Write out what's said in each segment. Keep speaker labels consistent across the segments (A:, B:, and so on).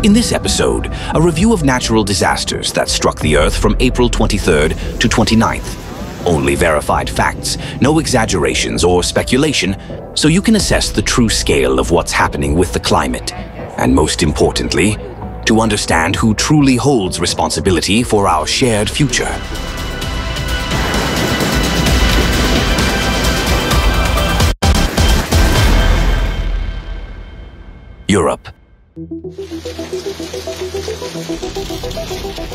A: In this episode, a review of natural disasters that struck the Earth from April 23rd to 29th. Only verified facts, no exaggerations or speculation, so you can assess the true scale of what's happening with the climate. And most importantly, to understand who truly holds responsibility for our shared future. Europe.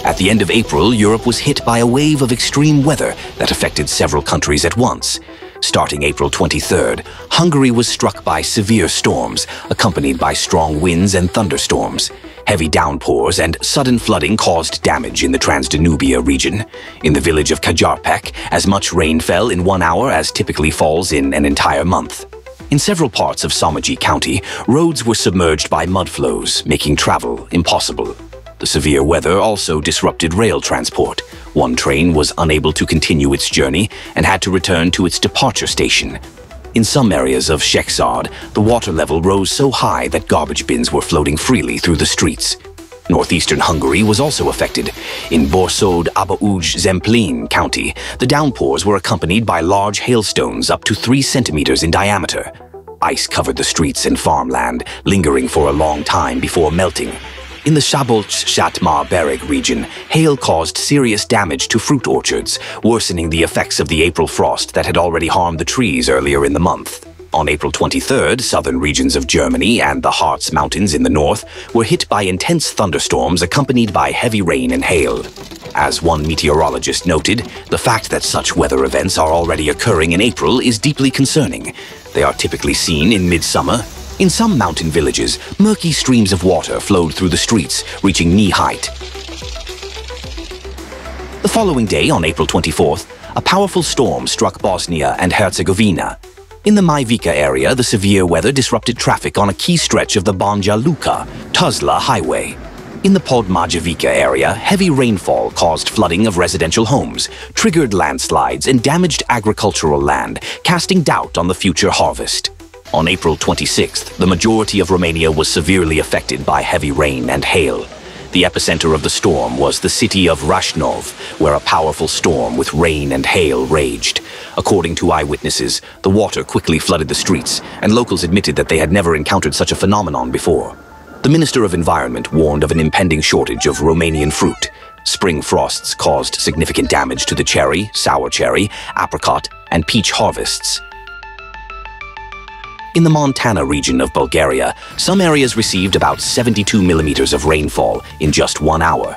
A: At the end of April, Europe was hit by a wave of extreme weather that affected several countries at once. Starting April 23rd, Hungary was struck by severe storms, accompanied by strong winds and thunderstorms. Heavy downpours and sudden flooding caused damage in the Transdanubia region. In the village of Kamchatka, as much rain fell in 1 hour as typically falls in an entire month. In several parts of Somogy County, roads were submerged by mud flows, making travel impossible. The severe weather also disrupted rail transport. One train was unable to continue its journey and had to return to its departure station. In some areas of Sheksard, the water level rose so high that garbage bins were floating freely through the streets. Northeastern Hungary was also affected. In Borsod-Abaúj-Zemplén County, the downpours were accompanied by large hailstones up to 3 centimeters in diameter. Ice covered the streets and farmland, lingering for a long time before melting. In the Szabolcs-Szatmár-Bereg region, hail caused serious damage to fruit orchards, worsening the effects of the April frost that had already harmed the trees earlier in the month. On April 23rd, southern regions of Germany and the Harz Mountains in the north were hit by intense thunderstorms accompanied by heavy rain and hail. As one meteorologist noted, the fact that such weather events are already occurring in April is deeply concerning. They are typically seen in midsummer. In some mountain villages, murky streams of water flowed through the streets, reaching knee height. The following day, on April 24th, a powerful storm struck Bosnia and Herzegovina. In the Majvica area, the severe weather disrupted traffic on a key stretch of the Banja Luka-Tuzla highway. In the Podmajevica area, heavy rainfall caused flooding of residential homes, triggered landslides, and damaged agricultural land, casting doubt on the future harvest. On April 26th, the majority of Romania was severely affected by heavy rain and hail. The epicenter of the storm was the city of Rașnov, where a powerful storm with rain and hail raged. According to eyewitnesses, the water quickly flooded the streets, and locals admitted that they had never encountered such a phenomenon before. The Minister of Environment warned of an impending shortage of Romanian fruit. Spring frosts caused significant damage to the cherry, sour cherry, apricot, and peach harvests. In the Montana region of Bulgaria, some areas received about 72 millimeters of rainfall in just 1 hour.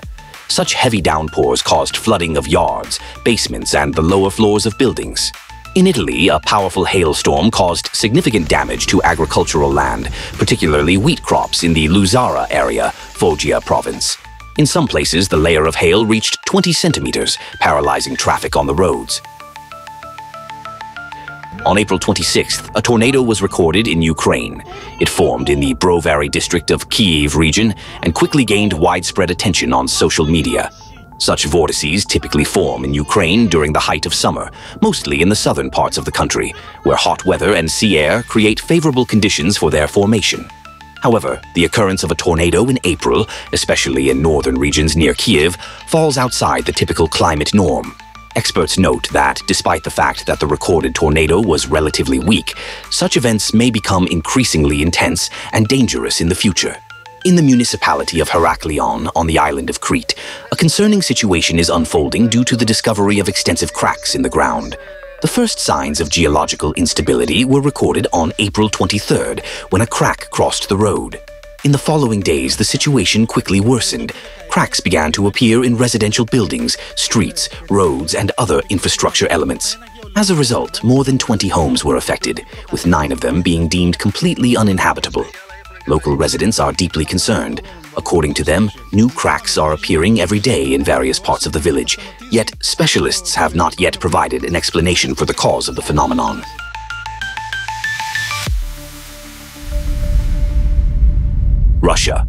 A: Such heavy downpours caused flooding of yards, basements, and the lower floors of buildings. In Italy, a powerful hailstorm caused significant damage to agricultural land, particularly wheat crops in the Luzara area, Foggia province. In some places, the layer of hail reached 20 centimeters, paralyzing traffic on the roads. On April 26th, a tornado was recorded in Ukraine. It formed in the Brovary district of Kyiv region and quickly gained widespread attention on social media. Such vortices typically form in Ukraine during the height of summer, mostly in the southern parts of the country, where hot weather and sea air create favorable conditions for their formation. However, the occurrence of a tornado in April, especially in northern regions near Kyiv, falls outside the typical climate norm. Experts note that, despite the fact that the recorded tornado was relatively weak, such events may become increasingly intense and dangerous in the future. In the municipality of Heraklion on the island of Crete, a concerning situation is unfolding due to the discovery of extensive cracks in the ground. The first signs of geological instability were recorded on April 23rd, when a crack crossed the road. In the following days, the situation quickly worsened. Cracks began to appear in residential buildings, streets, roads, and other infrastructure elements. As a result, more than 20 homes were affected, with 9 of them being deemed completely uninhabitable. Local residents are deeply concerned. According to them, new cracks are appearing every day in various parts of the village, yet specialists have not yet provided an explanation for the cause of the phenomenon. Russia.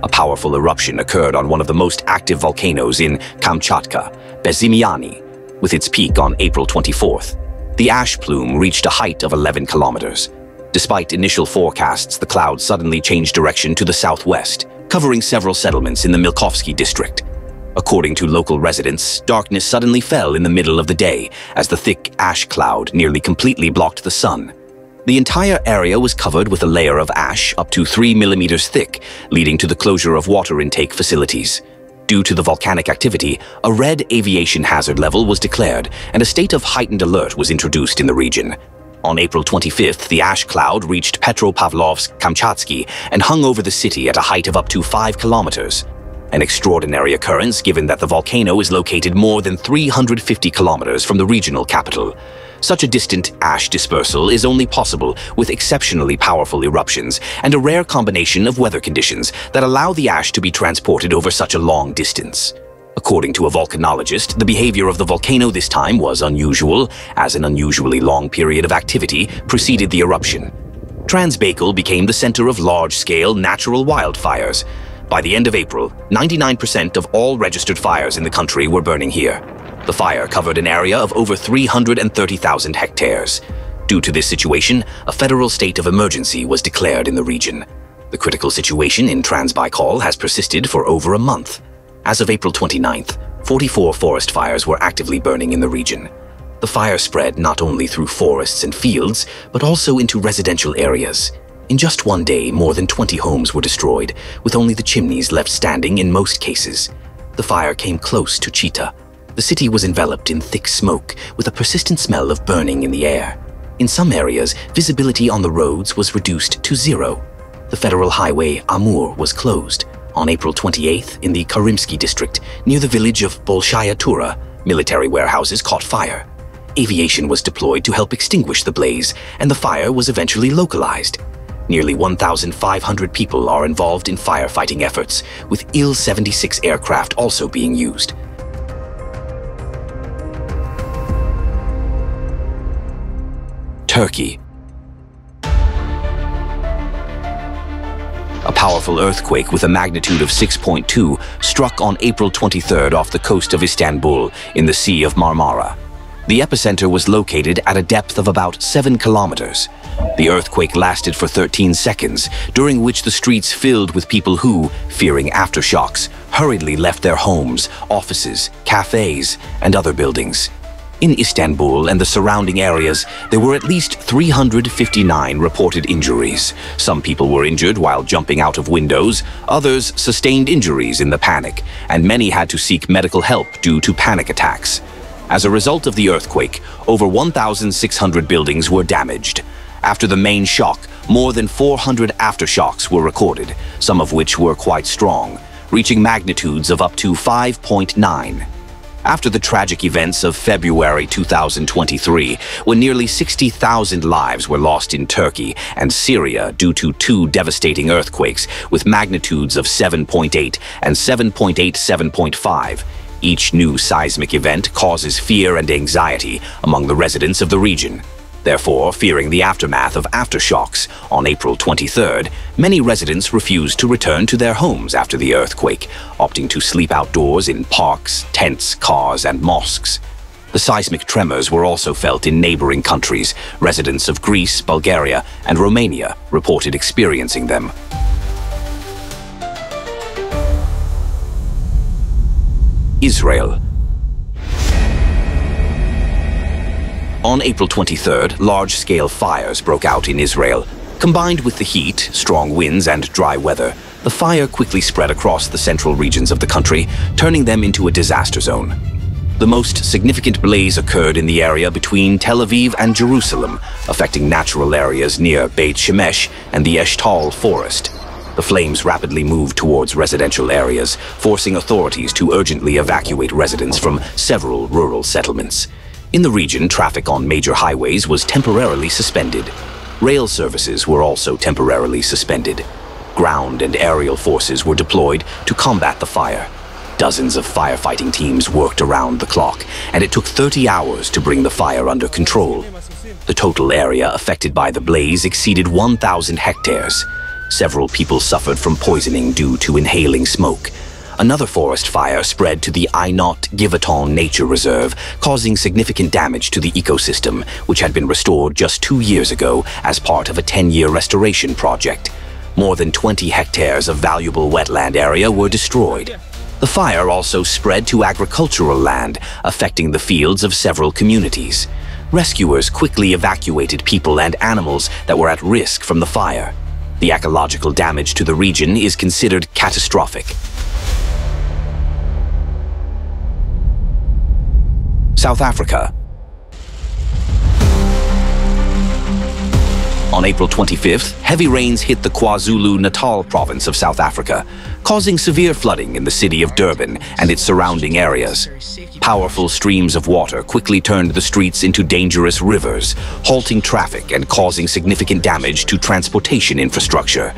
A: A powerful eruption occurred on one of the most active volcanoes in Kamchatka, Bezimiany, with its peak on April 24th. The ash plume reached a height of 11 kilometers. Despite initial forecasts, the cloud suddenly changed direction to the southwest, covering several settlements in the Milkovsky district. According to local residents, darkness suddenly fell in the middle of the day as the thick ash cloud nearly completely blocked the sun. The entire area was covered with a layer of ash up to 3 millimeters thick, leading to the closure of water intake facilities. Due to the volcanic activity, a red aviation hazard level was declared and a state of heightened alert was introduced in the region. On April 25th, the ash cloud reached Petropavlovsk-Kamchatsky and hung over the city at a height of up to 5 kilometers. An extraordinary occurrence given that the volcano is located more than 350 kilometers from the regional capital. Such a distant ash dispersal is only possible with exceptionally powerful eruptions and a rare combination of weather conditions that allow the ash to be transported over such a long distance. According to a volcanologist, the behavior of the volcano this time was unusual, as an unusually long period of activity preceded the eruption. Transbaikal became the center of large-scale natural wildfires. By the end of April, 99% of all registered fires in the country were burning here. The fire covered an area of over 330,000 hectares. Due to this situation, a federal state of emergency was declared in the region. The critical situation in Transbaikal has persisted for over a month. As of April 29th, 44 forest fires were actively burning in the region. The fire spread not only through forests and fields, but also into residential areas. In just one day, more than 20 homes were destroyed, with only the chimneys left standing in most cases. The fire came close to Chita. The city was enveloped in thick smoke, with a persistent smell of burning in the air. In some areas, visibility on the roads was reduced to zero. The federal highway Amur was closed. On April 28th, in the Karimsky district, near the village of Bolshaya Tura, military warehouses caught fire. Aviation was deployed to help extinguish the blaze, and the fire was eventually localized. Nearly 1,500 people are involved in firefighting efforts, with Il-76 aircraft also being used. Turkey. A powerful earthquake with a magnitude of 6.2 struck on April 23rd off the coast of Istanbul in the Sea of Marmara. The epicenter was located at a depth of about 7 kilometers. The earthquake lasted for 13 seconds, during which the streets filled with people who, fearing aftershocks, hurriedly left their homes, offices, cafes, and other buildings. In Istanbul and the surrounding areas, there were at least 359 reported injuries. Some people were injured while jumping out of windows, others sustained injuries in the panic, and many had to seek medical help due to panic attacks. As a result of the earthquake, over 1,600 buildings were damaged. After the main shock, more than 400 aftershocks were recorded, some of which were quite strong, reaching magnitudes of up to 5.9. After the tragic events of February 2023, when nearly 60,000 lives were lost in Turkey and Syria due to two devastating earthquakes with magnitudes of 7.8 and 7.8-7.5, each new seismic event causes fear and anxiety among the residents of the region. Therefore, fearing the aftermath of aftershocks, on April 23rd, many residents refused to return to their homes after the earthquake, opting to sleep outdoors in parks, tents, cars, and mosques. The seismic tremors were also felt in neighboring countries. Residents of Greece, Bulgaria, and Romania reported experiencing them. Israel. On April 23rd, large-scale fires broke out in Israel. Combined with the heat, strong winds, and dry weather, the fire quickly spread across the central regions of the country, turning them into a disaster zone. The most significant blaze occurred in the area between Tel Aviv and Jerusalem, affecting natural areas near Beit Shemesh and the Eshtal forest. The flames rapidly moved towards residential areas, forcing authorities to urgently evacuate residents from several rural settlements. In the region, traffic on major highways was temporarily suspended. Rail services were also temporarily suspended. Ground and aerial forces were deployed to combat the fire. Dozens of firefighting teams worked around the clock, and it took 30 hours to bring the fire under control. The total area affected by the blaze exceeded 1,000 hectares. Several people suffered from poisoning due to inhaling smoke. Another forest fire spread to the Aynot-Giveton Nature Reserve, causing significant damage to the ecosystem, which had been restored just 2 years ago as part of a 10-year restoration project. More than 20 hectares of valuable wetland area were destroyed. The fire also spread to agricultural land, affecting the fields of several communities. Rescuers quickly evacuated people and animals that were at risk from the fire. The ecological damage to the region is considered catastrophic. South Africa. On April 25th, heavy rains hit the KwaZulu-Natal province of South Africa, causing severe flooding in the city of Durban and its surrounding areas. Powerful streams of water quickly turned the streets into dangerous rivers, halting traffic and causing significant damage to transportation infrastructure.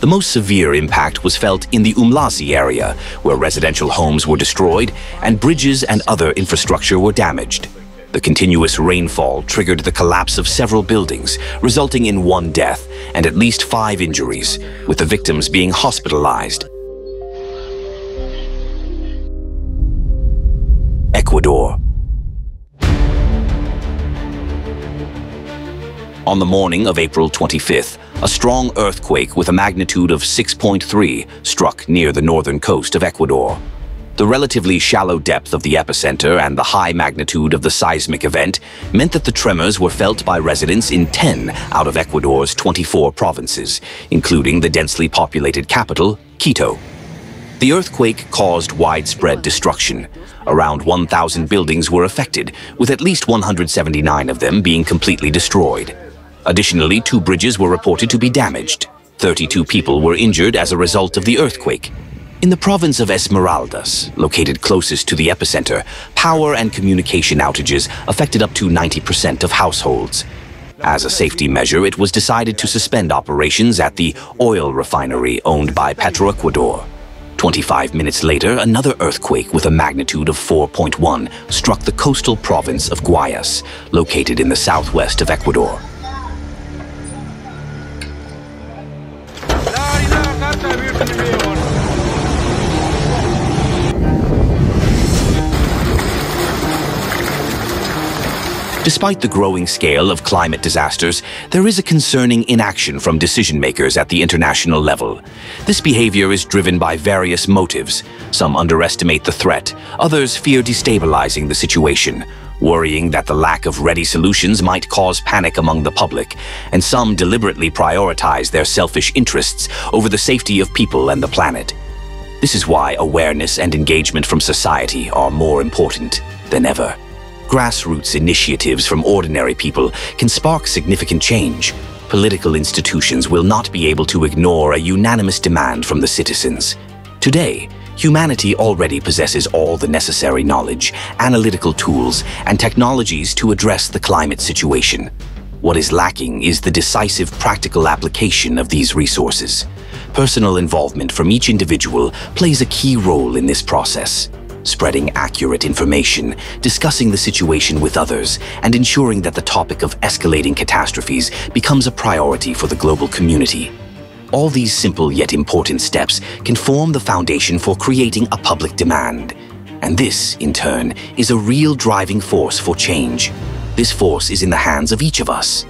A: The most severe impact was felt in the Umlazi area, where residential homes were destroyed and bridges and other infrastructure were damaged. The continuous rainfall triggered the collapse of several buildings, resulting in 1 death and at least 5 injuries, with the victims being hospitalized. Ecuador. On the morning of April 25th, a strong earthquake with a magnitude of 6.3 struck near the northern coast of Ecuador. The relatively shallow depth of the epicenter and the high magnitude of the seismic event meant that the tremors were felt by residents in 10 out of Ecuador's 24 provinces, including the densely populated capital, Quito. The earthquake caused widespread destruction. Around 1,000 buildings were affected, with at least 179 of them being completely destroyed. Additionally, 2 bridges were reported to be damaged. 32 people were injured as a result of the earthquake. In the province of Esmeraldas, located closest to the epicenter, power and communication outages affected up to 90% of households. As a safety measure, it was decided to suspend operations at the oil refinery owned by Petroecuador. 25 minutes later, another earthquake with a magnitude of 4.1 struck the coastal province of Guayas, located in the southwest of Ecuador. Despite the growing scale of climate disasters, there is a concerning inaction from decision-makers at the international level. This behavior is driven by various motives. Some underestimate the threat, others fear destabilizing the situation, worrying that the lack of ready solutions might cause panic among the public, and some deliberately prioritize their selfish interests over the safety of people and the planet. This is why awareness and engagement from society are more important than ever. Grassroots initiatives from ordinary people can spark significant change. Political institutions will not be able to ignore a unanimous demand from the citizens. Today, humanity already possesses all the necessary knowledge, analytical tools, and technologies to address the climate situation. What is lacking is the decisive practical application of these resources. Personal involvement from each individual plays a key role in this process. Spreading accurate information, discussing the situation with others, and ensuring that the topic of escalating catastrophes becomes a priority for the global community. All these simple yet important steps can form the foundation for creating a public demand. And this, in turn, is a real driving force for change. This force is in the hands of each of us.